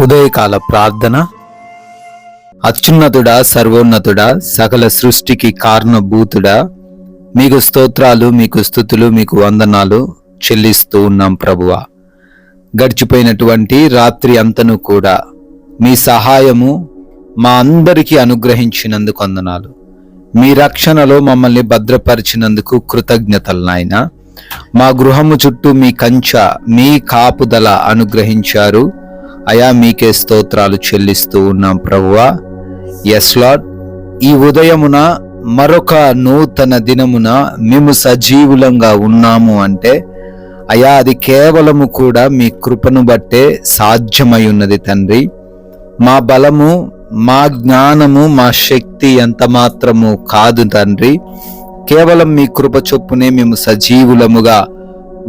ఉదయకాల ప్రార్థన. అత్యున్నతుడా, సర్వోన్నతుడా, సకల సృష్టికి కారణభూతుడా, మీకు స్తోత్రాలు, మీకు స్తుతులు, మీకు వందనాలు చెల్లిస్తూ ఉన్నాం ప్రభువా. గడిచిపోయినటువంటి రాత్రి అంతను కూడా మీ సహాయము మా అందరికీ అనుగ్రహించినందుకు వందనాలు. మీ రక్షణలో మమ్మల్ని భద్రపరిచినందుకు కృతజ్ఞతలు నాయనా. మా గృహము చుట్టూ మీ కంచె, మీ కాపుదల అనుగ్రహించారు అయా. మీకే స్తోత్రాలు చెల్లిస్తూ ఉన్నాం ప్రభువా. ఎస్ లార్డ్, ఈ ఉదయమున మరొక నూతన దినమున మేము సజీవులంగా ఉన్నాము అంటే అయా, అది కేవలము కూడా మీ కృపను బట్టే సాధ్యమై ఉన్నది తండ్రి. మా బలము, మా జ్ఞానము, మా శక్తి ఎంత మాత్రము కాదు తండ్రి. కేవలం మీ కృప చొప్పునే మేము సజీవులముగా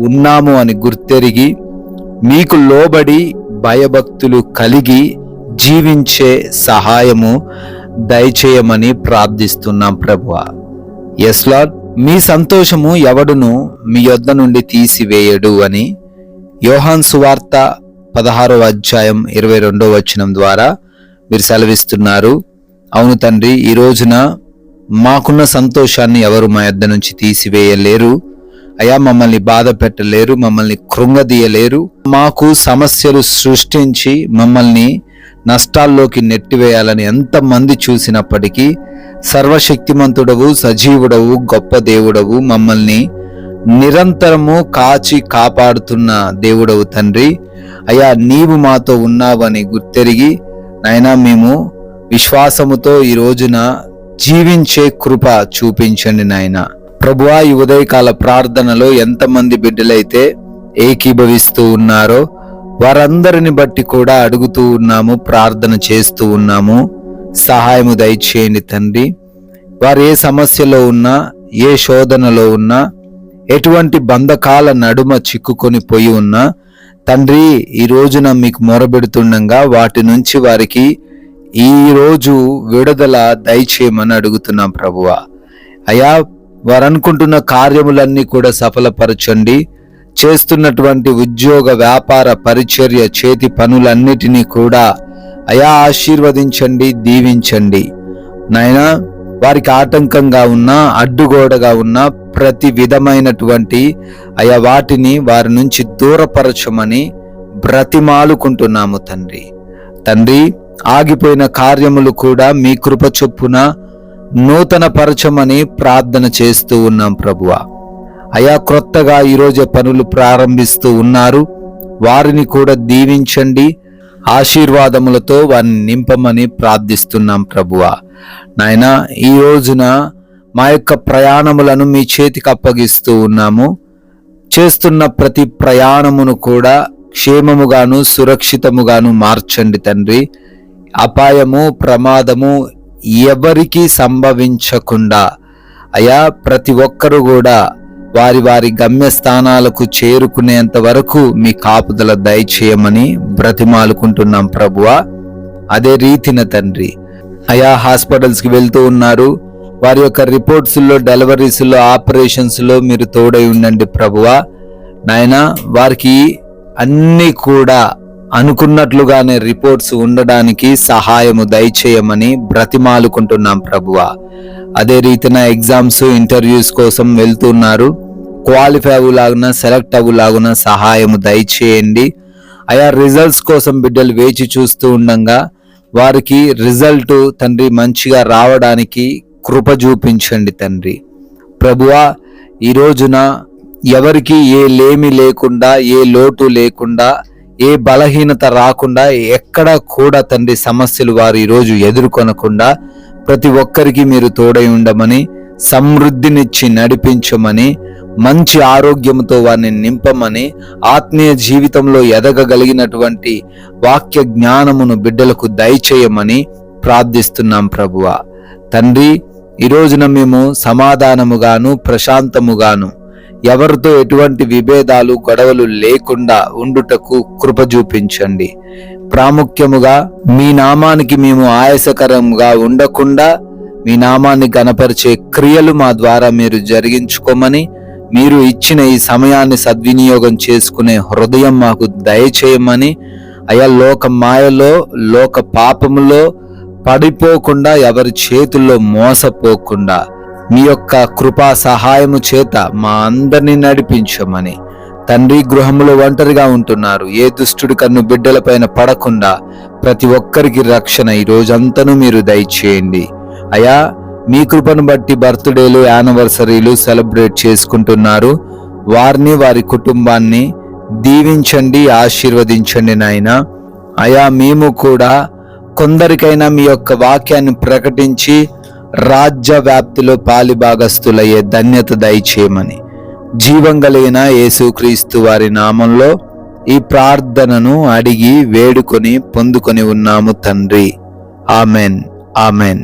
ఉన్నాము అని గుర్తెరిగి మీకు లోబడి భయభక్తులు కలిగి జీవించే సహాయము దయచేయమని ప్రార్థిస్తున్నాం ప్రభువా. ఎస్ లార్డ్, మీ సంతోషము ఎవడును మీ యొద్ద నుండి తీసివేయడు అని యోహాను సువార్త 16వ అధ్యాయం 22వ వచనం ద్వారా మీరు సెలవిస్తున్నారు. అవును తండ్రి, ఈ రోజున మాకున్న సంతోషాన్ని ఎవరు మా యొద్ద నుంచి తీసివేయలేరు అయా. మమ్మల్ని బాధ పెట్టలేరు, మమ్మల్ని కృంగదీయలేరు. మాకు సమస్యలు సృష్టించి మమ్మల్ని నష్టాల్లోకి నెట్టివేయాలని ఎంతమంది చూసినప్పటికీ సర్వశక్తిమంతుడవు, సజీవుడవు, గొప్ప దేవుడవు, మమ్మల్ని నిరంతరము కాచి కాపాడుతున్న దేవుడవు తండ్రి. అయ్యా, నీవు మాతో ఉన్నావని గుర్తెరిగి నాయనా మేము విశ్వాసముతో ఈ రోజున జీవించే కృప చూపించండి నాయనా. ప్రభువా, ఈ ఉదయకాల ప్రార్థనలో ఎంతమంది బిడ్డలైతే ఏకీభవిస్తూ ఉన్నారో వారందరిని బట్టి కూడా అడుగుతూ ఉన్నాము, ప్రార్థన చేస్తూ ఉన్నాము. సహాయము దయచేయండి తండ్రి. వారు ఏ సమస్యలో ఉన్నా, ఏ శోధనలో ఉన్నా, ఎటువంటి బంధకాల నడుమ చిక్కుకొని పోయి ఉన్నా తండ్రి, ఈ రోజున మీకు మొరబెడుతుండగా వాటి నుంచి వారికి ఈ రోజు విడుదల దయచేయమని అడుగుతున్నాం ప్రభువా. అయా, వారు అనుకుంటున్న కార్యములన్నీ కూడా సఫలపరచండి. చేస్తున్నటువంటి ఉద్యోగ, వ్యాపార, పరిచర్య, చేతి పనులన్నిటినీ కూడా అయా ఆశీర్వదించండి, దీవించండి నాయనా. వారికి ఆటంకంగా ఉన్నా, అడ్డుగోడగా ఉన్న ప్రతి విధమైనటువంటి అయా వాటిని వారి నుంచి దూరపరచమని బ్రతిమాలుకుంటున్నాము తండ్రి. తండ్రి, ఆగిపోయిన కార్యములు కూడా మీ కృప చొప్పున నూతన పరచమని ప్రార్థన చేస్తూ ఉన్నాం ప్రభువా. అయా, క్రొత్తగా ఈరోజు పనులు ప్రారంభిస్తూ ఉన్నారు, వారిని కూడా దీవించండి, ఆశీర్వాదములతో వారిని నింపమని ప్రార్థిస్తున్నాం ప్రభువా. నాయనా, ఈ రోజున మా యొక్క ప్రయాణములను మీ చేతికి అప్పగిస్తూ ఉన్నాము. చేస్తున్న ప్రతి ప్రయాణమును కూడా క్షేమముగాను సురక్షితముగాను మార్చండి తండ్రి. అపాయము, ప్రమాదము ఎవరికి సంభవించకుండా అయా ప్రతి ఒక్కరు కూడా వారి వారి గమ్యస్థానాలకు చేరుకునేంత వరకు మీ కాపుదల దయచేయమని బ్రతిమాలుకుంటున్నాం ప్రభువా. అదే రీతిన తండ్రి అయా, హాస్పిటల్స్కి వెళ్తూ ఉన్నారు, వారి యొక్క రిపోర్ట్స్లో, డెలివరీస్లో, ఆపరేషన్స్లో మీరు తోడై ఉండండి ప్రభువా. నాయనా, వారికి అన్నీ కూడా అనుకున్నట్లుగానే రిపోర్ట్స్ ఉండడానికి సహాయము దయచేయమని బ్రతిమాలుకుంటున్నాం ప్రభువా. అదే రీతిన ఎగ్జామ్స్, ఇంటర్వ్యూస్ కోసం వెళ్తున్నారు, క్వాలిఫై అవ్వలాగున, సెలెక్ట్ అవ్వలాగున సహాయము దయచేయండి అయా. రిజల్ట్స్ కోసం బిడ్డలు వేచి చూస్తూ ఉండగా వారికి రిజల్ట్ తండ్రి మంచిగా రావడానికి కృప చూపించండి తండ్రి. ప్రభువా, ఈ రోజున ఎవరికి ఏ లేమి లేకుండా, ఏ లోటు లేకుండా, ఏ బలహీనత రాకుండా, ఎక్కడ కూడా తండ్రి సమస్యలు వారు ఈరోజు ఎదుర్కొనకుండా ప్రతి ఒక్కరికి మీరు తోడై ఉండమని, సమృద్ధినిచ్చి నడిపించమని, మంచి ఆరోగ్యంతో వారిని నింపమని, ఆత్మీయ జీవితంలో ఎదగగలిగినటువంటి వాక్య జ్ఞానమును బిడ్డలకు దయచేయమని ప్రార్థిస్తున్నాం ప్రభువా. తండ్రి, ఈ రోజున మేము సమాధానముగాను, ప్రశాంతముగాను, ఎవరితో ఎటువంటి విభేదాలు, గొడవలు లేకుండా ఉండుటకు కృప చూపించండి. ప్రాముఖ్యముగా మీ నామానికి మేము ఆయాసకరంగా ఉండకుండా మీ నామాన్ని గణపరిచే క్రియలు మా ద్వారా మీరు జరిగించుకోమని, మీరు ఇచ్చిన ఈ సమయాన్ని సద్వినియోగం చేసుకునే హృదయం మాకు దయచేయమని, అయా లోక మాయలో, లోక పాపములో పడిపోకుండా, ఎవరి చేతుల్లో మోసపోకుండా మీ యొక్క కృపా సహాయము చేత మా అందరినీ నడిపించమని. తండ్రి, గృహములో ఒంటరిగా ఉంటున్నారు, ఏ దుష్టుడి కన్ను బిడ్డలపైన పడకుండా ప్రతి ఒక్కరికి రక్షణ ఈ రోజంతను మీరు దయచేయండి. అయా, మీ కృపను బట్టి బర్త్డేలు, యానివర్సరీలు సెలబ్రేట్ చేసుకుంటున్నారు, వారిని, వారి కుటుంబాన్ని దీవించండి, ఆశీర్వదించండి నాయన. అయా, మేము కూడా కొందరికైనా మీ యొక్క వాక్యాన్ని ప్రకటించి రాజ్య వ్యాప్తిలో పాలిభాగస్తులయ్యే ధన్యత దయచేయమని జీవం కలిగిన యేసుక్రీస్తు వారి నామంలో ఈ ప్రార్థనను అడిగి వేడుకొని పొందుకొని ఉన్నాము తండ్రి. Amen, amen.